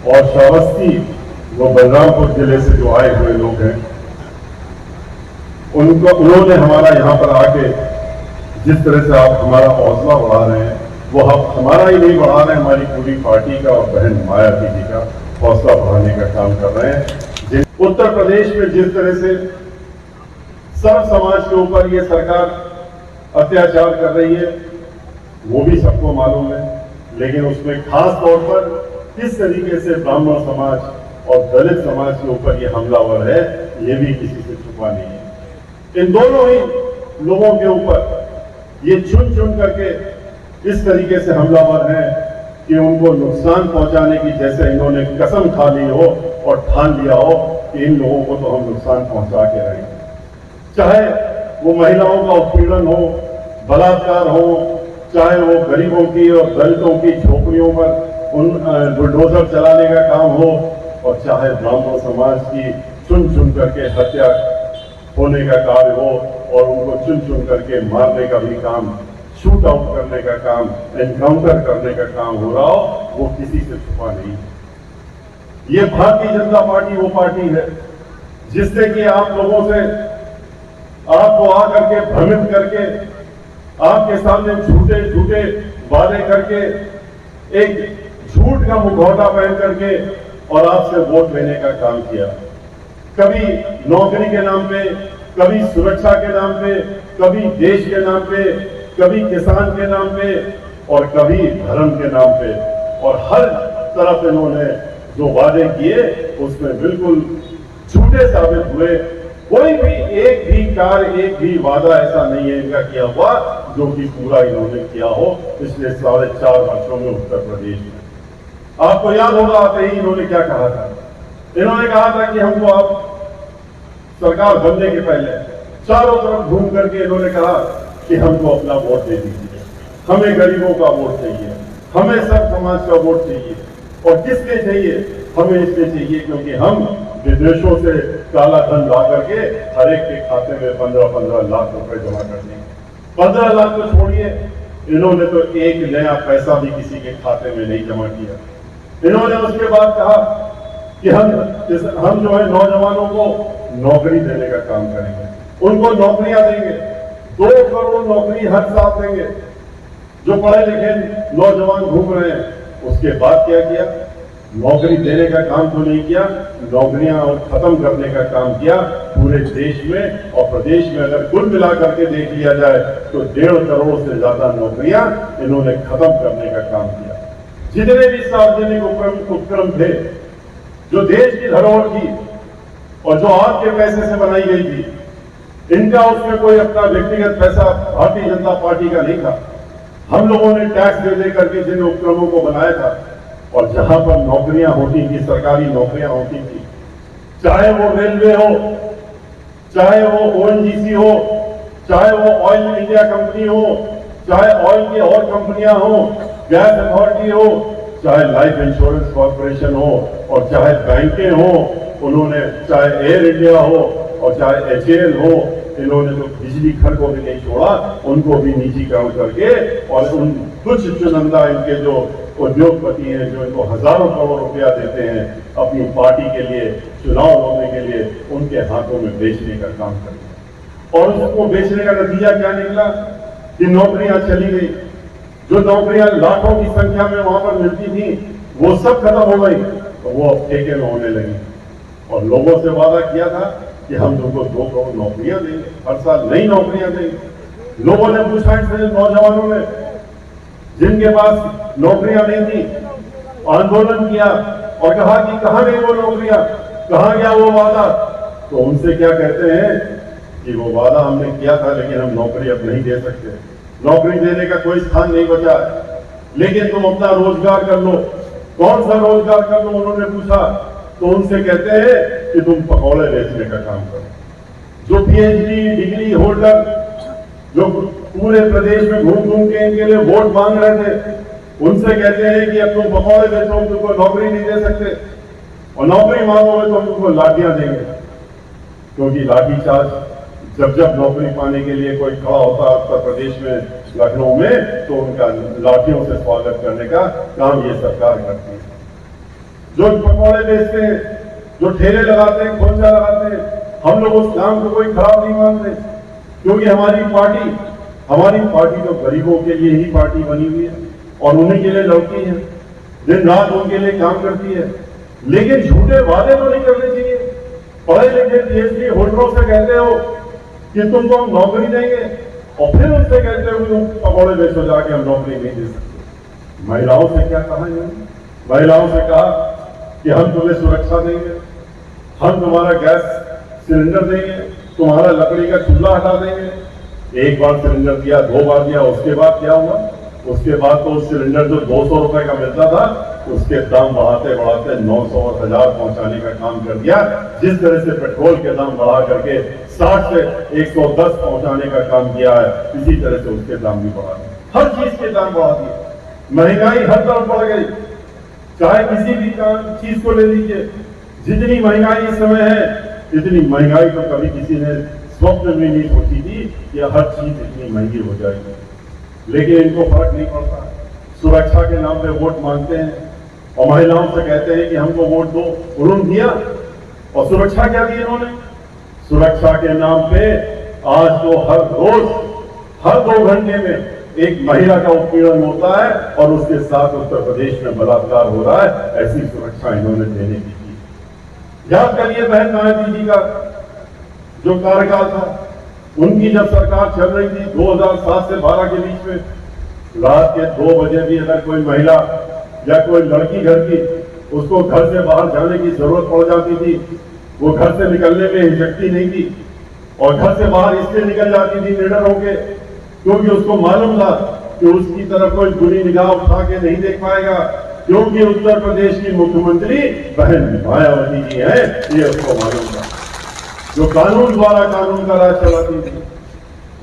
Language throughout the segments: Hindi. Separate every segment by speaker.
Speaker 1: और श्रावस्ती वो बलरामपुर जिले से जो आए हुए लोग हैं, उन्होंने हमारा यहाँ पर आके जिस तरह से आप हमारा हौसला बढ़ा रहे हैं, वो हमारा ही नहीं बढ़ा रहे हैं, हमारी पूरी पार्टी का और बहन मायावती जी का हौसला बढ़ाने का काम कर रहे हैं। उत्तर प्रदेश में जिस तरह से सर्व समाज के ऊपर ये सरकार अत्याचार कर रही है, वो भी सबको मालूम है, लेकिन उसमें खास तौर पर किस तरीके से ब्राह्मण समाज और दलित समाज के ऊपर ये हमलावर है, ये भी किसी से छुपा नहीं है। इन दोनों ही लोगों के ऊपर ये चुन चुन करके इस तरीके से हमलावर हैं कि उनको नुकसान पहुंचाने की, जैसे इन्होंने कसम खा ली हो और ठान लिया हो कि इन लोगों को तो हम नुकसान पहुंचा के रहेंगे। चाहे वो महिलाओं का उत्पीड़न हो, बलात्कार हो, चाहे वो गरीबों की और दलितों की झोपड़ियों पर उन बुलडोजर चलाने का काम हो, और चाहे ब्राह्मण समाज की चुन चुन करके हत्या होने का कार्य हो और उनको चुन चुन करके मारने का भी काम, शूट आउट करने का काम, एनकाउंटर करने का काम हो रहा हो, वो किसी से छुपा नहीं। ये भारतीय जनता पार्टी वो पार्टी है जिससे कि आप लोगों से, आपको आकर के भ्रमित करके, आपके सामने झूठे झूठे वादे करके, एक झूठ का मुखौटा पहन करके और आपसे वोट लेने का काम किया। कभी नौकरी के नाम पे, कभी सुरक्षा के नाम पे, कभी देश के नाम पे, कभी किसान के नाम पे और कभी धर्म के नाम पे, और हर तरफ इन्होंने जो वादे किए उसमें बिल्कुल झूठे साबित हुए। कोई भी एक भी कार्य, एक भी वादा ऐसा नहीं है इनका किया हुआ जो कि पूरा इन्होंने किया हो पिछले 4.5 वर्षों में उत्तर प्रदेश में। आपको याद होगा, आते ही इन्होंने क्या कहा था? इन्होंने कहा था कि हमको आप सरकार बनने के पहले चारों तरफ घूम करके इन्होंने कहा कि हमको अपना वोट दे दीजिए, हमें गरीबों का वोट चाहिए, हमें सब समाज का वोट चाहिए। और किसके चाहिए? हमें इसलिए चाहिए क्योंकि हम विदेशों से काला धन ला करके हर एक के खाते में 15-15 लाख रुपए जमा कर देंगे। 15 लाख तो छोड़िए, इन्होंने तो एक नया पैसा भी किसी के खाते में नहीं जमा किया। इन्होंने उसके बाद कहा कि हम जो है नौजवानों को नौकरी देने का काम करेंगे, उनको नौकरियां देंगे, 2 करोड़ नौकरी हर साल देंगे। जो पढ़े लिखे नौजवान घूम रहे हैं, उसके बाद क्या किया? नौकरी देने का काम तो नहीं किया, नौकरियां और खत्म करने का काम किया। पूरे देश में और प्रदेश में अगर कुल मिला करके देख लिया जाए तो 1.5 करोड़ से ज्यादा नौकरियां इन्होंने खत्म करने का काम किया। जितने भी सार्वजनिक उपक्रम थे जो देश की धरोहर थी और जो आपके पैसे से बनाई गई थी, इनका उसमें कोई अपना व्यक्तिगत पैसा भारतीय जनता पार्टी का नहीं था। हम लोगों ने टैक्स दे करके जिन उपक्रमों को बनाया था, और जहां पर नौकरियां होती थी, सरकारी नौकरियां होती थी, चाहे वो रेलवे हो, चाहे वो ओएनजीसी हो, चाहे वो ऑयल इंडिया कंपनी हो, चाहे ऑयल की और कंपनियां हो, गैस अथॉरिटी हो, चाहे लाइफ इंश्योरेंस कॉर्पोरेशन हो, और चाहे बैंकें हो, उन्होंने चाहे एयर इंडिया हो और चाहे HAL हो, इन्होंने तो बिजली घर को भी नहीं छोड़ा, उनको भी निजीकरण करके, और उन कुछ चुनिंदा इनके जो उद्योगपति हैं जो इनको हजारों करोड़ रुपया देते हैं अपनी पार्टी के लिए, चुनाव लड़ने के लिए, उनके हाथों में बेचने का काम करते। और उसको बेचने का नतीजा क्या निकला कि नौकरियां चली गई। जो नौकरियां लाखों की संख्या में वहां पर मिलती थी, वो सब खत्म हो गई, तो वो अब ठेके में होने लगी। और लोगों से वादा किया था कि हम तुमको 2 करोड़ नौकरियां देंगे, हर साल नई नौकरियां देंगे। लोगों ने पूछा इनसे, नौजवानों ने जिनके पास नौकरियां नहीं थी, आंदोलन किया और कहा कि कहां गई वो नौकरियां, कहां गया वो वादा? तो उनसे क्या कहते हैं कि वो वादा हमने किया था, लेकिन हम नौकरी अब नहीं दे सकते, नौकरी देने का कोई स्थान नहीं बचा है, लेकिन तुम अपना रोजगार कर लो। कौन सा रोजगार कर लो? उन्होंने पूछा। तो उनसे कहते हैं कि तुम पकौड़े बेचने का काम करो। जो PhD डिग्री होल्डर जो पूरे प्रदेश में घूम घूम के इनके लिए वोट मांग रहे थे, उनसे कहते हैं कि अब तुम पकौड़े बेचो, तुमको नौकरी नहीं दे सकते, और नौकरी मांगोगे तो हम तुमको लाठियां देंगे। क्योंकि लाठीचार्ज जब नौकरी पाने के लिए कोई खड़ा होता है उत्तर प्रदेश में, लखनऊ में, तो उनका लाठियों से स्वागत करने का काम ये सरकार करती है। जो पकौड़े बेचते हैं, जो ठेले लगाते हैं, खोंचा लगाते हैं, हम लोग उस काम को कोई खराब नहीं मानते, क्योंकि हमारी पार्टी तो गरीबों के लिए ही पार्टी बनी हुई है और उन्हीं के लिए लड़ती है, दिन रात उनके लिए काम करती है। लेकिन झूठे वादे तो नहीं करने चाहिए। पढ़े लिखे पीएचडी होल्डरों से कहते हो कि तुमको हम नौकरी देंगे और फिर उनसे कहते हो कि तुम पकौड़े बेचो जाके, हम नौकरी नहीं दे सकते। महिलाओं से क्या कहा इन्होंने? महिलाओं से कहा कि हम तुम्हें सुरक्षा देंगे, हम तुम्हारा गैस सिलेंडर देंगे, तुम्हारा लकड़ी का चूल्हा हटा देंगे। एक बार सिलेंडर दिया, 2 बार दिया, उसके बाद क्या हुआ? उसके बाद तो उस सिलेंडर जो 200 रुपए का मिलता था, उसके दाम बढ़ाते बढ़ाते 900 और 1000 पहुंचाने का काम कर दिया। जिस तरह से पेट्रोल के दाम बढ़ा करके 60 से 110 पहुंचाने का काम किया है, इसी तरह से उसके दाम भी बढ़ा दिए। हर चीज के दाम बढ़ा दिए। महंगाई हर तरफ बढ़ गई, चाहे किसी भी चीज को ले लीजिए। जितनी महंगाई इस समय है, इतनी महंगाई तो कभी किसी ने स्वप्न में नहीं सोची थी कि हर चीज इतनी महंगी हो जाएगी। लेकिन इनको फर्क नहीं पड़ता, सुरक्षा के नाम पे वोट मांगते हैं और महिलाओं से कहते हैं कि हमको वोट दो। उन्होंने दिया और सुरक्षा क्या दी इन्होंने? सुरक्षा के नाम पे आज तो हर रोज, हर 2 घंटे में एक महिला का उत्पीड़न होता है और उसके साथ उत्तर प्रदेश में बलात्कार हो रहा है। ऐसी सुरक्षा इन्होंने देने की थी। याद करिए बहन मायावती जी का जो कार्यकाल था, उनकी जब सरकार चल रही थी 2007 से 12 के बीच में, रात के 2 बजे भी अगर कोई महिला या कोई लड़की घर की, उसको घर से बाहर जाने की जरूरत पड़ जाती थी, वो घर से निकलने में हिचकती नहीं थी और घर से बाहर इसलिए निकल जाती थी निडर होके, क्योंकि उसको मालूम था कि उसकी तरफ कोई बुरी निगाह उठा के नहीं देख पाएगा, क्योंकि उत्तर प्रदेश की मुख्यमंत्री बहन मायावती जी हैं, ये उसको मालूम था। जो कानून द्वारा कानून का राज चलाती थी,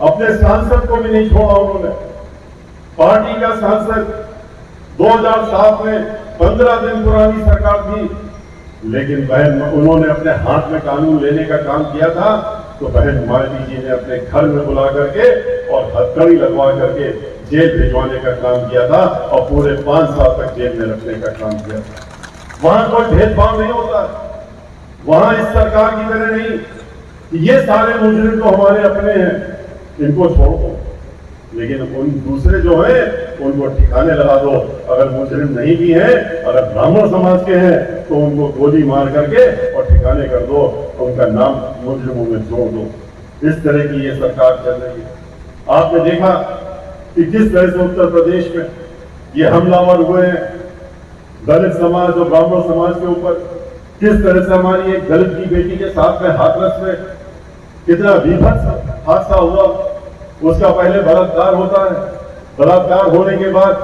Speaker 1: अपने सांसद को भी नहीं छोड़ा उन्होंने। पार्टी का सांसद 2007 में 15 दिन पुरानी सरकार थी, लेकिन बहन उन्होंने अपने हाथ में कानून लेने का काम किया था, तो बहन मायावती जी ने अपने घर में बुला करके और हथकड़ी लगवा करके जेल भिजवाने का काम किया था और पूरे 5 साल तक जेल में रखने का काम किया था। वहां कोई भेदभाव नहीं होता, वहां इस सरकार की तरह नहीं कि ये सारे मुजरिम तो हमारे अपने हैं, इनको छोड़ दो, लेकिन उन दूसरे जो हैं उनको ठिकाने लगा दो। अगर मुजरिम नहीं भी हैं, अगर ब्राह्मण समाज के हैं, तो उनको गोली मार करके और ठिकाने कर दो, उनका नाम मुजरिमों में जोड़ दो। इस तरह की ये सरकार चल रही है। आपने देखा कि किस तरह से उत्तर प्रदेश में ये हमलावर हुए हैं दलित समाज और ब्राह्मण समाज के ऊपर। किस तरह से हमारी एक दलित की बेटी के साथ में हाथरस में कितना विभत्स हादसा हुआ। उसका पहले बलात्कार होता है, बलात्कार होने के बाद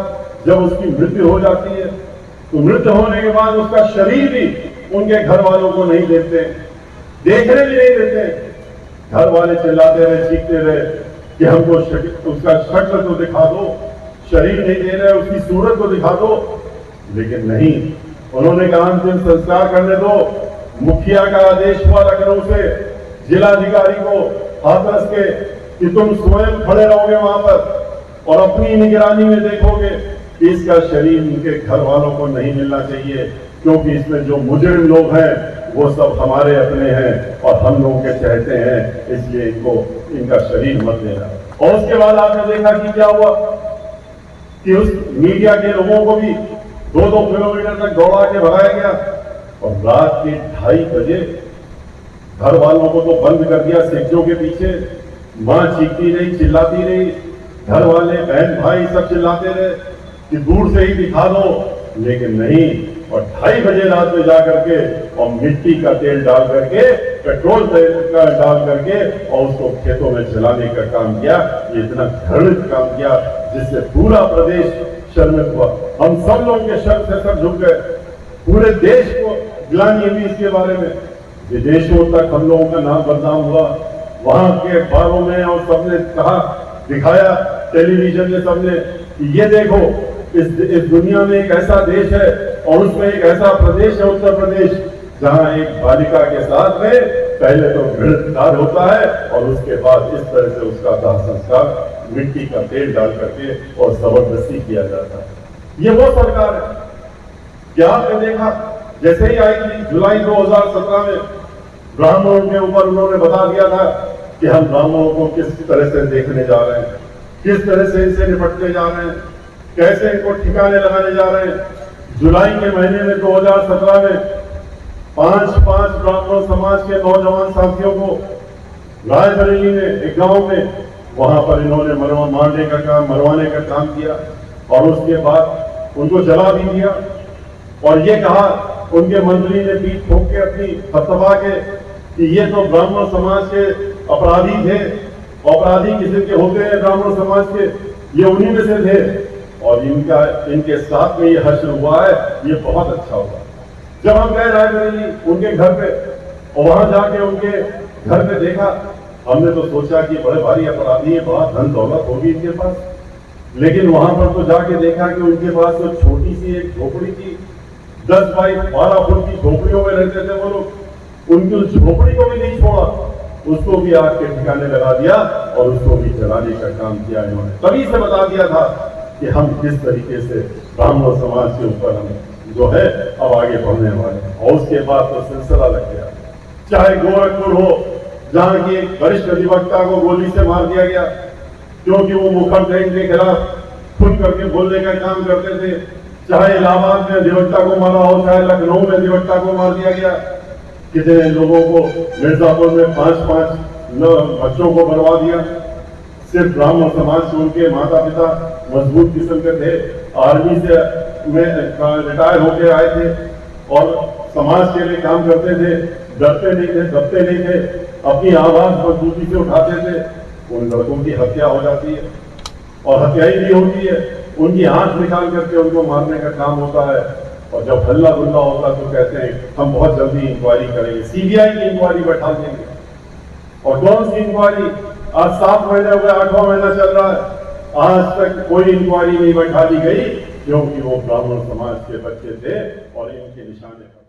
Speaker 1: जब उसकी मृत्यु हो जाती है, तो मृत्यु होने के बाद उसका शरीर भी उनके घर वालों को नहीं देते, देखने भी नहीं देते। घर वाले चिल्लाते रहे, चीखते रहे कि हमको उसका शक्ल तो दिखा दो, शरीर नहीं दे रहे, उसकी सूरत को दिखा दो, लेकिन नहीं। उन्होंने कहा अंतिम संस्कार करने दो। मुखिया का आदेश हुआ लखनऊ से जिलाधिकारी को हाथरस के कि तुम स्वयं खड़े रहोगे वहां पर और अपनी निगरानी में देखोगे कि इसका शरीर इनके घर वालों को नहीं मिलना चाहिए, क्योंकि इसमें जो मुजरिम लोग हैं वो सब हमारे अपने हैं और हम लोगों के चाहते हैं, इसलिए इनको इनका शरीर मत देना। और उसके बाद आपने देखा कि क्या हुआ कि उस मीडिया के लोगों को भी 2-2 किलोमीटर तक दौड़ा के भगाया गया और रात के 2:30 बजे घर वालों को तो बंद कर दिया सेक्चों के पीछे। मां चीखती रही, चिल्लाती रही, घर वाले बहन भाई सब चिल्लाते रहे कि दूर से ही दिखा दो, लेकिन नहीं। और 2:30 बजे रात में जा करके और मिट्टी का तेल डाल करके, पेट्रोल तेल का डाल करके और उसको खेतों में जलाने का काम किया। ये इतना घृणित काम किया जिससे पूरा प्रदेश शर्मित हुआ। हम सब लोगों के शर्म से सब झुक गए, पूरे देश को गिलानी हुई इसके बारे में। विदेशों तक हम लोगों का नाम बदनाम हुआ, वहां के अखबारों में, और सबने कहा, दिखाया टेलीविजन में सबने कि ये देखो इस दुनिया में एक ऐसा देश है और उसमें एक ऐसा प्रदेश है उत्तर प्रदेश, जहां एक बालिका के साथ में पहले तो घृणित होता है और उसके बाद इस तरह से उसका दाह संस्कार मिट्टी का तेल डाल करके और जबरदस्ती किया जाता है। ये वो सरकार है। क्या आपने देखा जैसे ही आई थी जुलाई 2017 में ब्राह्मणों के ऊपर उन्होंने बता दिया था कि हम ब्राह्मणों को किस तरह से देखने जा रहे हैं, किस तरह से इनसे निपटने जा रहे हैं, कैसे इनको ठिकाने लगाने जा रहे हैं। जुलाई के महीने में 2017 में 5 ब्राह्मण समाज के नौजवान साथियों को रायबरेली में एक गांव में वहां पर इन्होंने मरवाने का काम किया और उसके बाद उनको जला भी दिया और ये कहा उनके मंत्री ने पीठ ठोक के अपनी थपथपा के कि ये तो ब्राह्मण समाज के अपराधी थे, अपराधी किसी के होते हैं ब्राह्मण समाज के, ये उन्हीं में से थे और इनके साथ में ये हश्र हुआ है, ये बहुत अच्छा हुआ। जब हम गए रायबरेली उनके घर पे और वहां जाके उनके घर पे देखा, हमने तो सोचा कि बड़े भारी अपराधी है, बड़ा धन दौलत होगी इनके पास, लेकिन वहां पर तो जाके देखा कि उनके पास तो छोटी सी एक झोपड़ी थी, 10 बाई 12 फुट की झोपड़ियों में रहते थे वो लोग। उनकी उस झोपड़ी को भी नहीं छोड़ा, उसको भी आग के ठिकाने लगा दिया और उसको भी जलाने का काम किया इन्होंने। तभी से बता दिया था कि हम किस तरीके से ब्राह्मण समाज के ऊपर हम जो है अब आगे बढ़ने वाले हैं। और उसके बाद तो सिलसिला लग गया, चाहे गोरखपुर हो जहां की एक वरिष्ठ अधिवक्ता को गोली से मार दिया गया क्योंकि वो मुखर ट्रेन के खिलाफ खुल करके बोलने का काम करते थे, चाहे इलाहाबाद में अधिवक्ता को मारा हो, चाहे लखनऊ में अधिवक्ता को मार दिया गया, कितने लोगों को मिर्जापुर में 5 बच्चों को मरवा दिया। सिर्फ ब्राह्मण समाज से उनके माता पिता मजबूत किस्म के थे, आर्मी से रिटायर होके आए थे और समाज के लिए काम करते थे, डरते नहीं थे, दबते नहीं थे, अपनी आवाज मजबूती से उठाते थे। उन लड़कों की हत्या हो जाती है और हत्याई भी होती है, उनकी आंख निकाल करके उनको मारने का काम होता है और जब हल्ला गुल्ला होता तो कहते हैं हम बहुत जल्दी इंक्वायरी करेंगे, सीबीआई की इंक्वायरी बैठा देंगे। और कौन सी इंक्वायरी? आज 7 महीने हो गए, 8वां महीना चल रहा है, आज तक कोई इंक्वायरी नहीं बैठा दी गई क्योंकि वो ब्राह्मण समाज के बच्चे थे और इनके निशाने पर